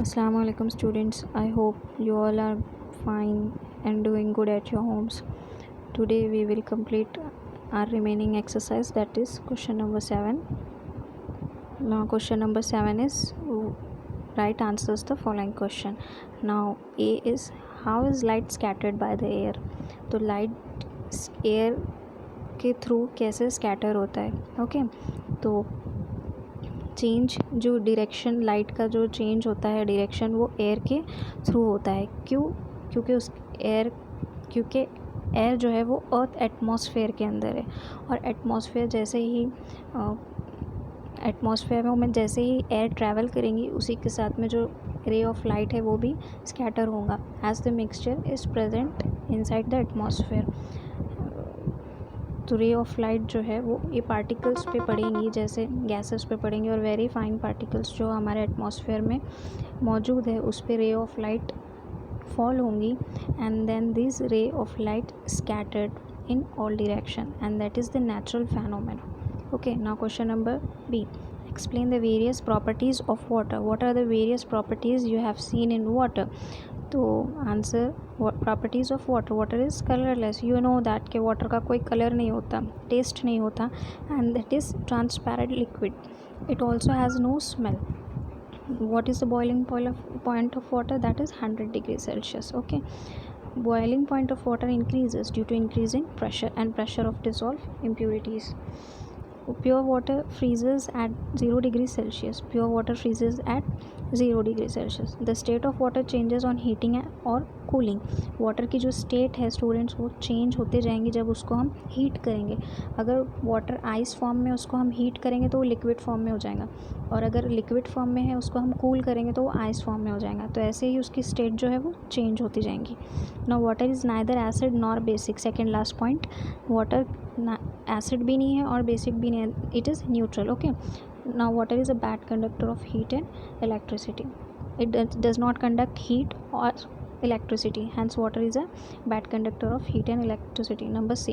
Assalamu alaikum students. I hope you all are fine and doing good at your homes. Today we will complete our remaining exercise, that is question number 7. Now question number 7 is write answers the following question. Now A is how is light scattered by the air. तो light air के through कैसे scatter होता है. Okay तो change जो direction light का जो change होता है डायरेक्शन वो एयर के थ्रू होता है. क्यों? क्योंकि एयर जो है वो अर्थ एटमॉस्फेयर के अंदर है और एटमॉस्फेयर जैसे ही एटमॉस्फेयर में जैसे ही एयर ट्रैवल करेंगी उसी के साथ में जो रे ऑफ लाइट है वो भी स्कैटर होगा as the mixture is present inside the atmosphere. तो रे ऑफ लाइट जो है वो ये पार्टिकल्स पे पड़ेंगी, जैसे गैसेस पे पड़ेंगी और वेरी फाइन पार्टिकल्स जो हमारे एटमॉस्फेयर में मौजूद है उस पे रे ऑफ लाइट फॉल होंगी and then this ray of light scattered in all direction and that is the natural phenomena. Okay, now question number B. Explain the various properties of water. What are the various properties you have seen in water? तो answer properties of water. Water is colourless. You know that कि water का कोई colour नहीं होता, taste नहीं होता and that is transparent liquid. It also has no smell. what is the boiling point of water? That is 100 degrees Celsius. Okay, boiling point of water increases due to increasing pressure and pressure of dissolved impurities. Pure water freezes at 0 degrees Celsius. Pure water freezes at 0 degrees Celsius. The state of water changes on heating और cooling. Water की जो state है students वो change होते जाएंगी जब उसको हम हीट करेंगे. अगर वाटर आइस फॉर्म में उसको हम हीट करेंगे तो वो लिक्विड फॉर्म में हो जाएगा और अगर लिक्विड फॉर्म में है उसको हम कूल करेंगे तो वो आइस फॉर्म में हो जाएगा. तो ऐसे ही उसकी स्टेट जो है वो चेंज होती जाएंगी. Now water is neither acid nor basic. Second last point, water acid भी नहीं है और बेसिक भी नहीं है, it is neutral. Okay, now water is a bad conductor of heat and electricity. It does not conduct heat or electricity, hence water is a bad conductor of heat and electricity. Number C.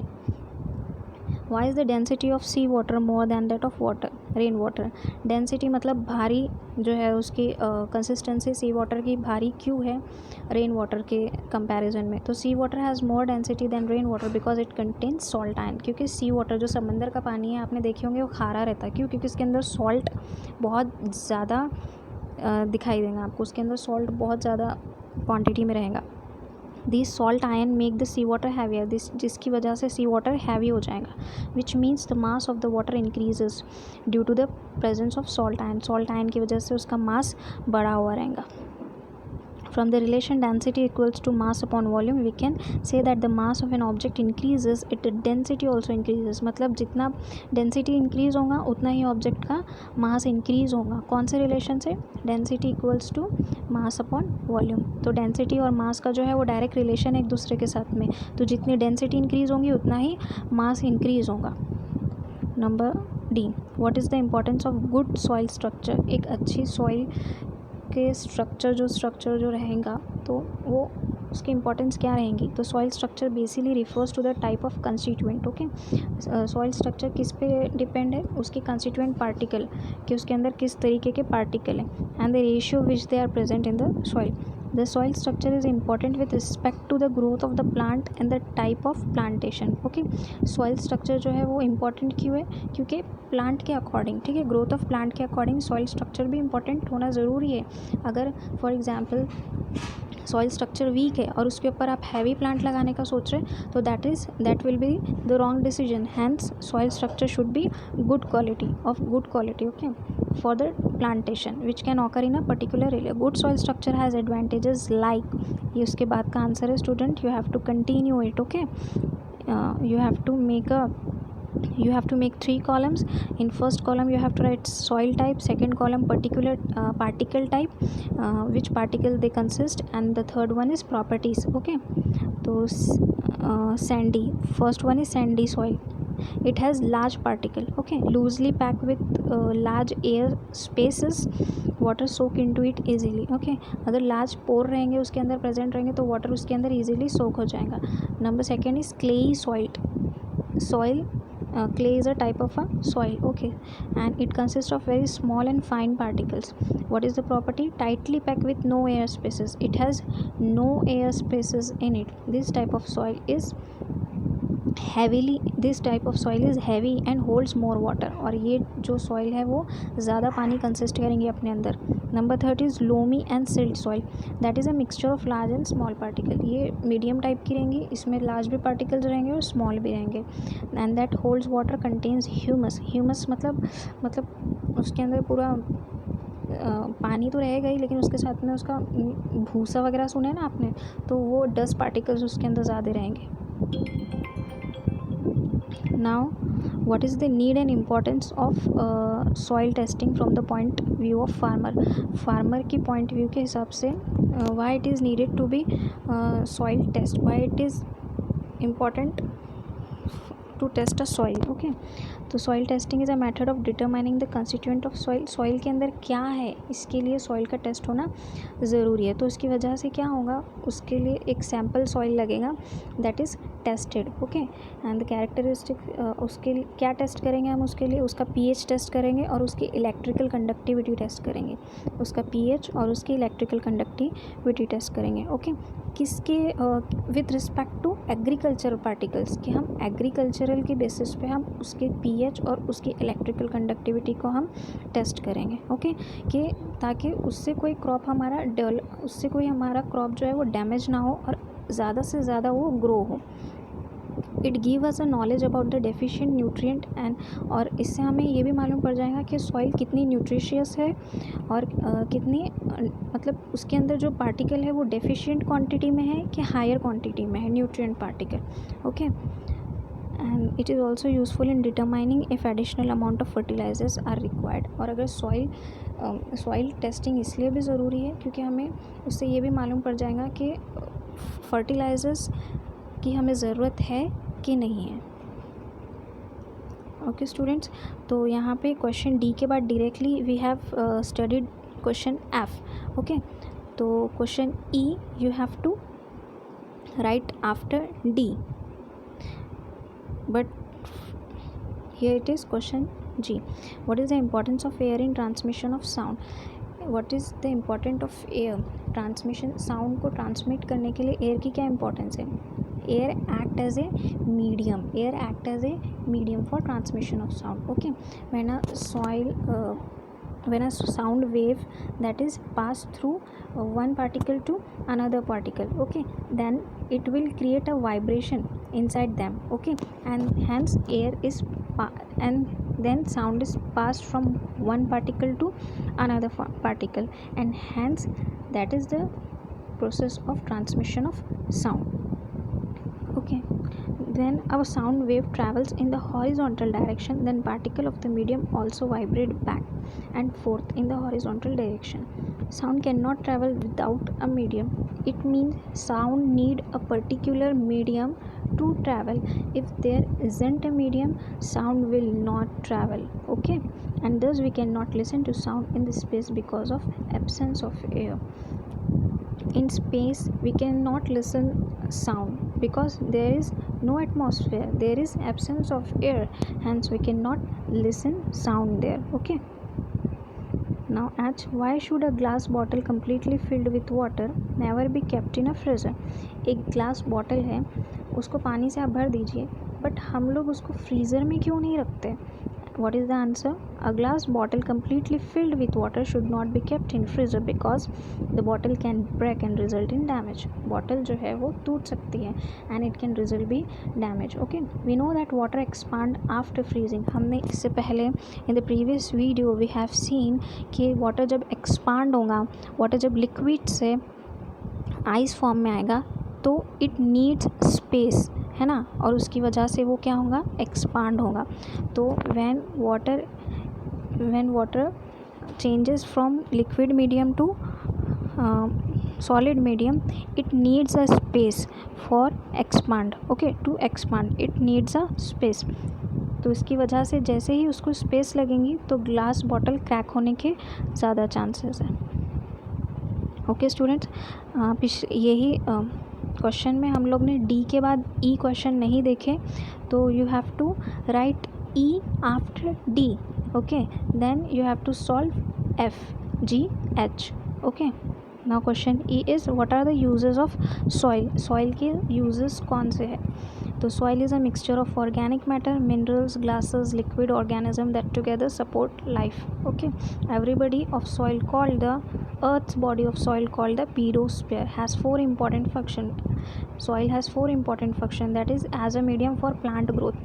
Why is the density of sea water more than that of water, rain water? Density मतलब भारी जो है उसकी consistency सी water की भारी क्यों है rain water के कंपैरिजन में. तो sea water has more density than rain water because it contains salt ion. क्योंकि सी वाटर जो समंदर का पानी है आपने देखे होंगे वो खारा रहता है. क्यों? क्योंकि इसके अंदर सॉल्ट बहुत ज़्यादा दिखाई देगा आपको, उसके अंदर सॉल्ट बहुत ज़्यादा क्वांटिटी में रहेगा. This salt ion make the sea water heavier, जिसकी वजह से सी वाटर हैवी हो जाएगा. Which means the mass of the water increases due to the presence of salt ion. Salt ion की वजह से उसका मास बढ़ा हुआ रहेगा. From the relation density equals to mass upon volume, we can say that the mass of an object increases, its density also increases. मतलब जितना density increase होगा उतना ही object का mass increase होगा. कौन से relation से? Density equals to mass upon volume. तो density और mass का जो है वो direct relation है एक दूसरे के साथ में. तो जितनी density increase होगी उतना ही mass increase होगा. Number D. What is the importance of good soil structure? एक अच्छी soil के स्ट्रक्चर जो रहेगा तो वो उसकी इंपॉर्टेंस क्या रहेंगी. तो soil structure basically refers to the type of constituent. Okay, soil structure किस पे डिपेंड है? उसके कंस्टिट्यूएंट पार्टिकल कि उसके अंदर किस तरीके के पार्टिकल हैं and the ratio which they are present in the soil. The soil structure is important with respect to the growth of the plant and the type of plantation. Okay, soil structure जो है वो important क्यों है? क्योंकि plant के according, ठीक है, growth of plant के अकॉर्डिंग सॉइल स्ट्रक्चर भी इम्पॉर्टेंट होना ज़रूरी है. अगर for example soil structure weak है और उसके ऊपर आप हैवी प्लांट लगाने का सोच रहे हैं तो that will be the wrong decision. Hence soil structure should be good quality okay for the plantation which can occur in a particular area. Good soil structure has advantages like, ये उसके बाद का आंसर है student. You have to continue it. Okay, you have to make 3 columns. In first column you have to write soil type, second column particular particle type, which particle they consist, and the third one is properties. Okay, so sandy, first one is sandy soil. It has large particle. Okay, loosely packed with large air spaces, water soak into it easily. Okay, अगर large pore रहेंगे उसके अंदर present रहेंगे तो water उसके अंदर easily soak हो जाएगा. Number second is clayey soil clay is a type of a soil, okay, and it consists of very small and fine particles. What is the property? Tightly packed with no air spaces. It has no air spaces in it. This type of soil is heavy and holds more water. और ये जो soil है वो ज़्यादा पानी consist करेंगे अपने अंदर. Number 30 is loamy and silt soil. That is a mixture of large and small particle. ये मीडियम टाइप की रहेंगी, इसमें लार्ज भी पार्टिकल्स रहेंगे और स्मॉल भी रहेंगे. And that holds water, contains humus. Humus मतलब उसके अंदर पूरा पानी तो रहेगा ही, लेकिन उसके साथ में उसका भूसा वगैरह सुना है ना आपने, तो वो डस्ट पार्टिकल्स उसके अंदर ज़्यादा रहेंगे. Now, what is the need and importance of soil testing from the point view of farmer? Farmer की point view के हिसाब से why it is needed to be soil test, why it is important to test a soil. Okay, तो soil testing is a method of determining the constituent of soil. soil के अंदर क्या है, इसके लिए soil का टेस्ट होना ज़रूरी है. तो इसकी वजह से क्या होगा, उसके लिए एक सैम्पल soil लगेगा, that is tested. Okay, and the characteristic, उसके लिए क्या टेस्ट करेंगे हम, उसके लिए उसका pH टेस्ट करेंगे और उसकी इलेक्ट्रिकल कंडक्टिविटी टेस्ट करेंगे. उसका pH और उसकी इलेक्ट्रिकल कंडक्टिविटी टेस्ट करेंगे. ओके, किसके with respect to agricultural particles, कि हम एग्रीकल्चरल के बेसिस पे हम उसके pH और उसकी इलेक्ट्रिकल कंडक्टिविटी को हम टेस्ट करेंगे. ओके, कि ताकि उससे कोई क्रॉप हमारा क्रॉप जो है वो डैमेज ना हो और ज़्यादा से ज़्यादा वो ग्रो हो. It give us a knowledge about the deficient nutrient and, और इससे हमें ये भी मालूम पड़ जाएगा कि सॉइल कितनी न्यूट्रिशियस है और कितनी मतलब उसके अंदर जो पार्टिकल है वो डेफिशिएंट क्वांटिटी में है कि हायर क्वांटिटी में है nutrient particle. Okay, and it is also useful in determining if additional amount of fertilisers are required. और अगर सॉइल टेस्टिंग इसलिए भी ज़रूरी है क्योंकि हमें उससे ये भी मालूम पड़ जाएगा कि फर्टिलाइज़र्स की हमें ज़रूरत है कि नहीं है. ओके स्टूडेंट्स, तो यहाँ पे क्वेश्चन डी के बाद directly we have studied question F. Okay, तो question E you have to write after D, but here it is question G. What is the importance of air in transmission of sound? What is the importance of air? Transmission, sound को transmit करने के लिए air की क्या importance है? Air act as a medium for transmission of sound. Okay, when a sound wave that is passed through one particle to another particle, okay, then it will create a vibration inside them. Okay, and hence and then sound is passed from one particle to another particle, and hence that is the process of transmission of sound. Okay, then our sound wave travels in the horizontal direction, then particle of the medium also vibrate back and forth in the horizontal direction. Sound cannot travel without a medium. It means sound need a particular medium to travel. If there isn't a medium, sound will not travel. Okay, and thus we cannot listen to sound in the space because of absence of air. In space we cannot listen sound because there is no atmosphere, there is absence of air, hence we cannot listen sound there. Okay, now H, why should a glass bottle completely filled with water never be kept in a freezer? एक glass bottle है, उसको पानी से आप भर दीजिए, but हम लोग उसको फ्रीज़र में क्यों नहीं रखते? What is the answer? A glass bottle completely filled with water should not be kept in freezer because the bottle can break and result in damage. Bottle जो है वो टूट सकती है and it can result be damage. Okay, we know that water expand after freezing. हमने इससे पहले in the previous video we have seen कि water जब expand होगा, water जब liquid से ice form में आएगा तो it needs space, है ना, और उसकी वजह से वो क्या होगा, एक्सपांड होगा. तो when water changes from liquid medium to solid medium, it needs a space for expand. Okay, to expand it needs a space. तो इसकी वजह से जैसे ही उसको स्पेस लगेंगी तो ग्लास बॉटल क्रैक होने के ज़्यादा चांसेस हैं. ओके स्टूडेंट्स, यही क्वेश्चन में हम लोग ने डी के बाद ई क्वेश्चन नहीं देखे, तो you have to write E after D. Okay, then you have to solve F G H. Okay, now question E is what are the uses of soil. Soil के यूजेस कौन से हैं? तो soil is a mixture of organic matter, minerals, glasses, liquid organism that together support life. Okay, everybody of soil called the earth's body of soil called the pedosphere has four important function. Soil has four important function, that is as a medium for plant growth.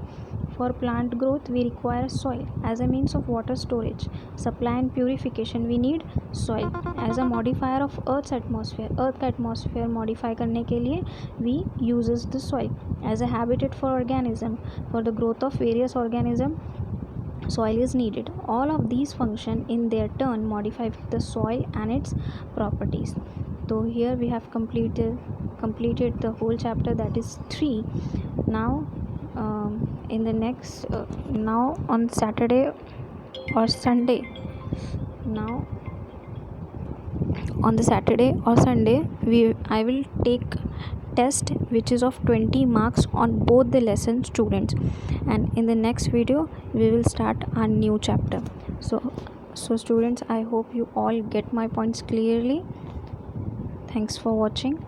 For plant growth we require soil. As a means of water storage, supply and purification we need soil. As a modifier of earth's atmosphere, earth का atmosphere modify करने के लिए we uses the soil. As a habitat for organism, for the growth of various organism, soil is needed. All of these function in their turn modify the soil and its properties. So here we have completed the whole chapter, that is 3. Now in the next now on Saturday or Sunday, now on the Saturday or Sunday I will take test which is of 20 marks on both the lesson students, and in the next video we will start our new chapter. So students, I hope you all get my points clearly. Thanks for watching.